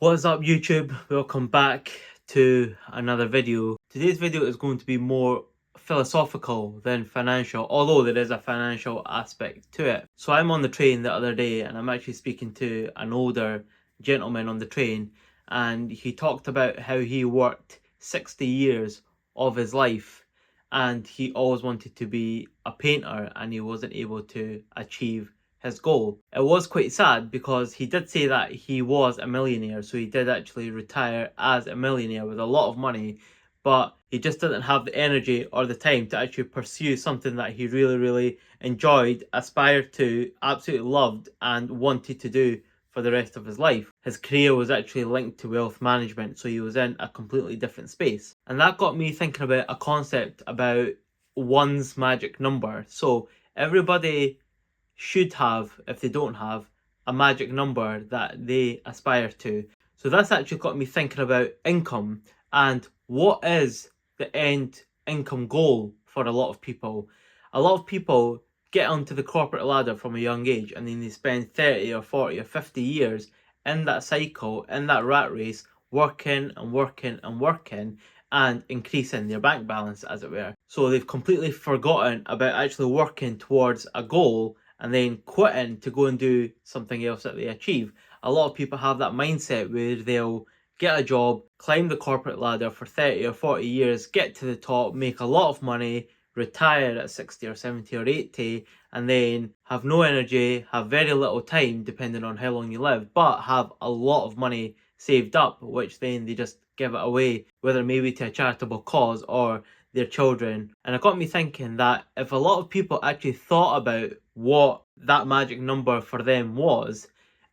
What's up YouTube? Welcome back to another video. Today's video is going to be more philosophical than financial, although there is a financial aspect to it. So I'm on the train the other day and I'm actually speaking to an older gentleman on the train, and he talked about how he worked 60 years of his life and he always wanted to be a painter and he wasn't able to achieve his goal. It was quite sad because he did say that he was a millionaire, so he did actually retire as a millionaire with a lot of money, but he just didn't have the energy or the time to actually pursue something that he really enjoyed, aspired to, absolutely loved, and wanted to do for the rest of his life. His career was actually linked to wealth management, so he was in a completely different space. And that got me thinking about a concept about one's magic number. So everybody should have, if they don't have, a magic number that they aspire to. So that's actually got me thinking about income and what is the end income goal for a lot of people. A lot of people get onto the corporate ladder from a young age and then they spend 30 or 40 or 50 years in that cycle, in that rat race, working and increasing their bank balance, as it were. So they've completely forgotten about actually working towards a goal and then quitting to go and do something else that they achieve. A lot of people have that mindset where they'll get a job, climb the corporate ladder for 30 or 40 years, get to the top, make a lot of money, retire at 60 or 70 or 80, and then have no energy, have very little time depending on how long you live, but have a lot of money saved up, which then they just give it away, whether maybe to a charitable cause or their children. And it got me thinking that if a lot of people actually thought about what that magic number for them was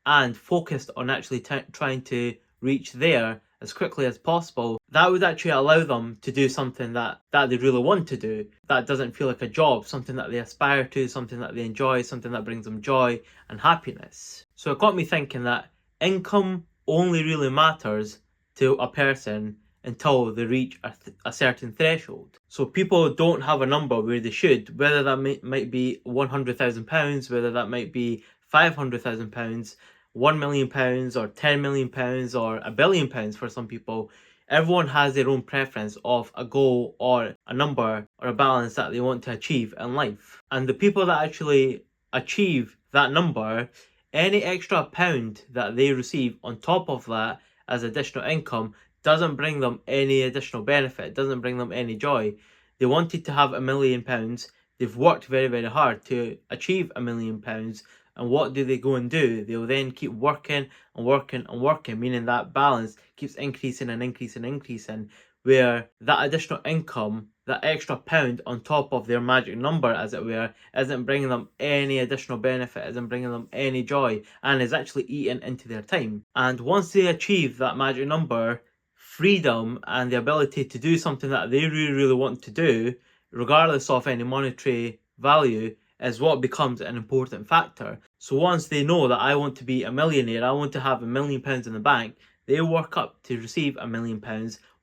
and focused on actually trying to reach there as quickly as possible, that would actually allow them to do something that they really want to do, that doesn't feel like a job, something that they aspire to, something that they enjoy, something that brings them joy and happiness. So it got me thinking that income only really matters to a person until they reach a certain threshold. So people don't have a number where they should, whether that might be £100,000, whether that might be £500,000, £1 million or £10 million or £1 billion for some people. Everyone has their own preference of a goal or a number or a balance that they want to achieve in life. And the people that actually achieve that number, any extra pound that they receive on top of that as additional income doesn't bring them any additional benefit, doesn't bring them any joy. They wanted to have £1 million, they've worked very hard to achieve £1 million, and what do they go and do? They'll then keep working, meaning that balance keeps increasing, where that additional income, that extra pound on top of their magic number, as it were, isn't bringing them any additional benefit, isn't bringing them any joy, and is actually eating into their time. And once they achieve that magic number, freedom and the ability to do something that they really want to do, regardless of any monetary value, is what becomes an important factor. So once they know that I want to be a millionaire, I want to have £1 million in the bank, they work up to receive £1 million.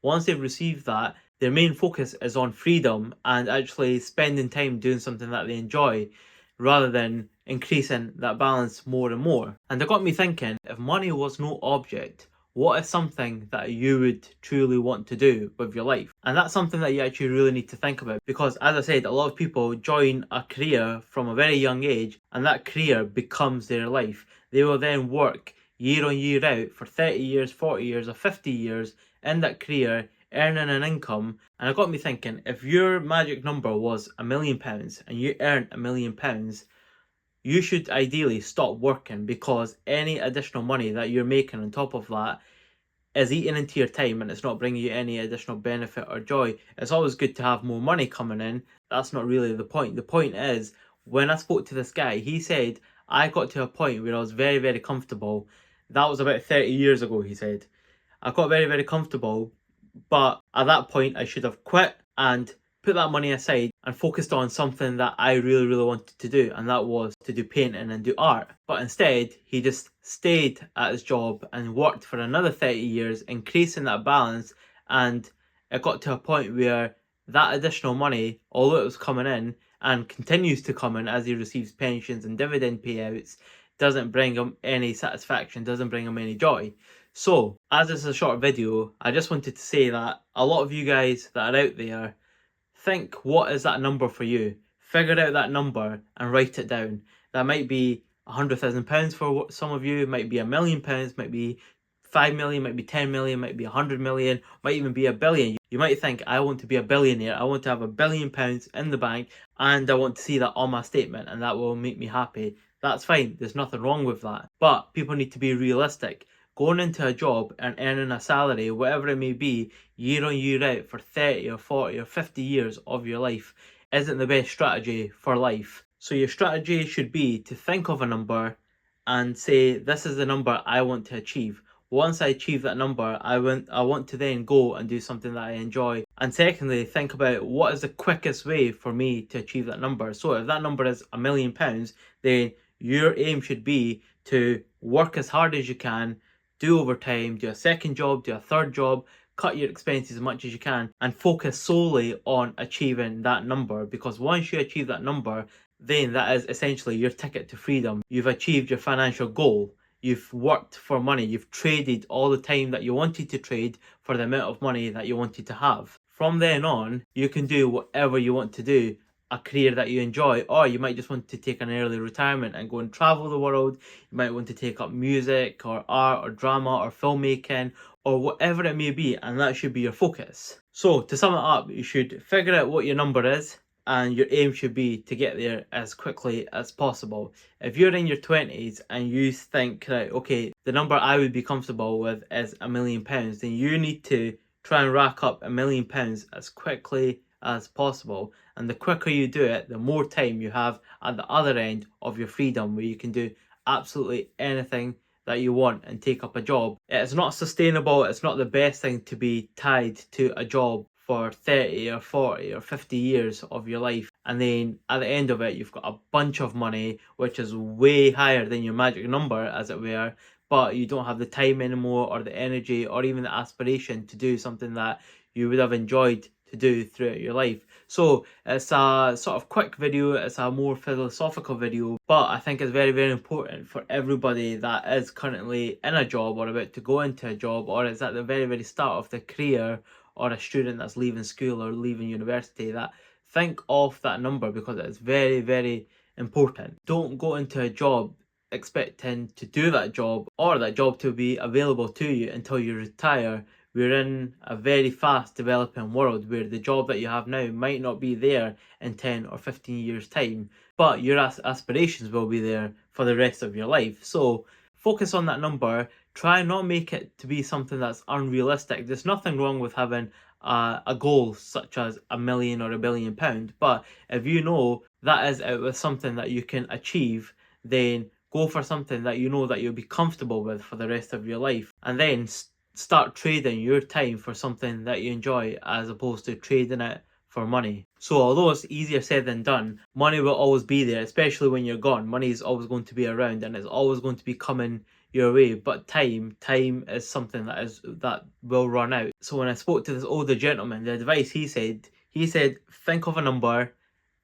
Once they've received that, their main focus is on freedom and actually spending time doing something that they enjoy, rather than increasing that balance more and more. And it got me thinking, if money was no object, what is something that you would truly want to do with your life? And that's something that you actually really need to think about, because as I said, a lot of people join a career from a very young age and that career becomes their life. They will then work year on year out for 30 years, 40 years or 50 years in that career, earning an income. And it got me thinking, if your magic number was £1 million and you earned £1 million, you should ideally stop working, because any additional money that you're making on top of that is eating into your time and it's not bringing you any additional benefit or joy. It's always good to have more money coming in. That's not really the point. The point is, when I spoke to this guy, he said, I got to a point where I was very comfortable. That was about 30 years ago, he said. I got very comfortable, but at that point I should have quit and put that money aside and focused on something that I really wanted to do, and that was to do painting and do art. But instead, he just stayed at his job and worked for another 30 years, increasing that balance, and it got to a point where that additional money, although it was coming in and continues to come in as he receives pensions and dividend payouts, doesn't bring him any satisfaction, doesn't bring him any joy. So, as this is a short video, I just wanted to say that a lot of you guys that are out there, think, what is that number for you? Figure out that number and write it down. That might be £100,000 for some of you, might be £1,000,000, might be 5 million, might be 10 million, might be 100 million, might even be a billion. You might think, I want to be a billionaire, I want to have £1,000,000,000 in the bank, and I want to see that on my statement, and that will make me happy. That's fine, there's nothing wrong with that. But people need to be realistic. Going into a job and earning a salary, whatever it may be, year on year out for 30 or 40 or 50 years of your life isn't the best strategy for life. So your strategy should be to think of a number and say, this is the number I want to achieve. Once I achieve that number, I want to then go and do something that I enjoy. And secondly, think about what is the quickest way for me to achieve that number. So if that number is £1,000,000, then your aim should be to work as hard as you can, do overtime, do a second job, do a third job, cut your expenses as much as you can, and focus solely on achieving that number. Because once you achieve that number, then that is essentially your ticket to freedom. You've achieved your financial goal. You've worked for money. You've traded all the time that you wanted to trade for the amount of money that you wanted to have. From then on, you can do whatever you want to do, a career that you enjoy, or you might just want to take an early retirement and go and travel the world. You might want to take up music or art or drama or filmmaking or whatever it may be, and that should be your focus. So to sum it up, you should figure out what your number is, and your aim should be to get there as quickly as possible. If you're in your 20s and you think, right, okay, the number I would be comfortable with is £1,000,000, then you need to try and rack up £1,000,000 as quickly as possible. And the quicker you do it, the more time you have at the other end of your freedom, where you can do absolutely anything that you want and take up a job. It's not sustainable, it's not the best thing to be tied to a job for 30 or 40 or 50 years of your life, and then at the end of it you've got a bunch of money which is way higher than your magic number, as it were, but you don't have the time anymore or the energy or even the aspiration to do something that you would have enjoyed to do throughout your life. So it's a sort of quick video, it's a more philosophical video, but I think it's very, very important for everybody that is currently in a job or about to go into a job, or is at the very, very start of their career, or a student that's leaving school or leaving university, that think of that number, because it's very, very important. Don't go into a job expecting to do that job or that job to be available to you until you retire. We're in a very fast developing world where the job that you have now might not be there in 10 or 15 years time, but your aspirations will be there for the rest of your life. So focus on that number. Try not make it to be something that's unrealistic. There's nothing wrong with having a goal such as £1,000,000 or £1,000,000,000, but if you know that is with something that you can achieve, then go for something that you know that you'll be comfortable with for the rest of your life, and then start trading your time for something that you enjoy, as opposed to trading it for money. So although it's easier said than done, money will always be there, especially when you're gone. Money is always going to be around and it's always going to be coming your way. But time is something that will run out. So when I spoke to this older gentleman, the advice he said, think of a number,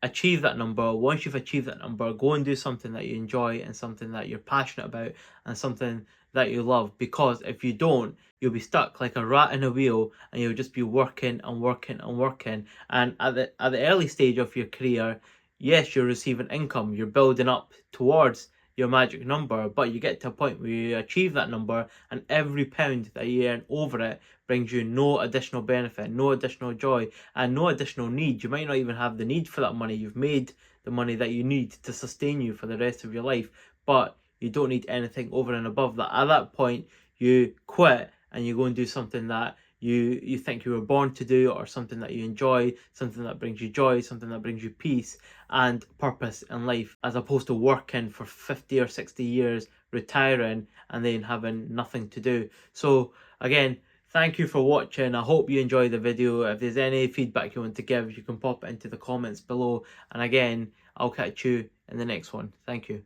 achieve that number. Once you've achieved that number, go and do something that you enjoy and something that you're passionate about and something that you love. Because if you don't, you'll be stuck like a rat in a wheel and you'll just be working and working and working. And at the early stage of your career, yes, you're receiving income, you're building up towards your magic number, but you get to a point where you achieve that number and every pound that you earn over it brings you no additional benefit, no additional joy, and no additional need. You might not even have the need for that money. You've made the money that you need to sustain you for the rest of your life, but you don't need anything over and above that. At that point, you quit and you go and do something that you think you were born to do, or something that you enjoy, something that brings you joy, something that brings you peace and purpose in life, as opposed to working for 50 or 60 years, retiring and then having nothing to do. So again, thank you for watching. I hope you enjoyed the video. If there's any feedback you want to give, you can pop it into the comments below, and again, I'll catch you in the next one. Thank you.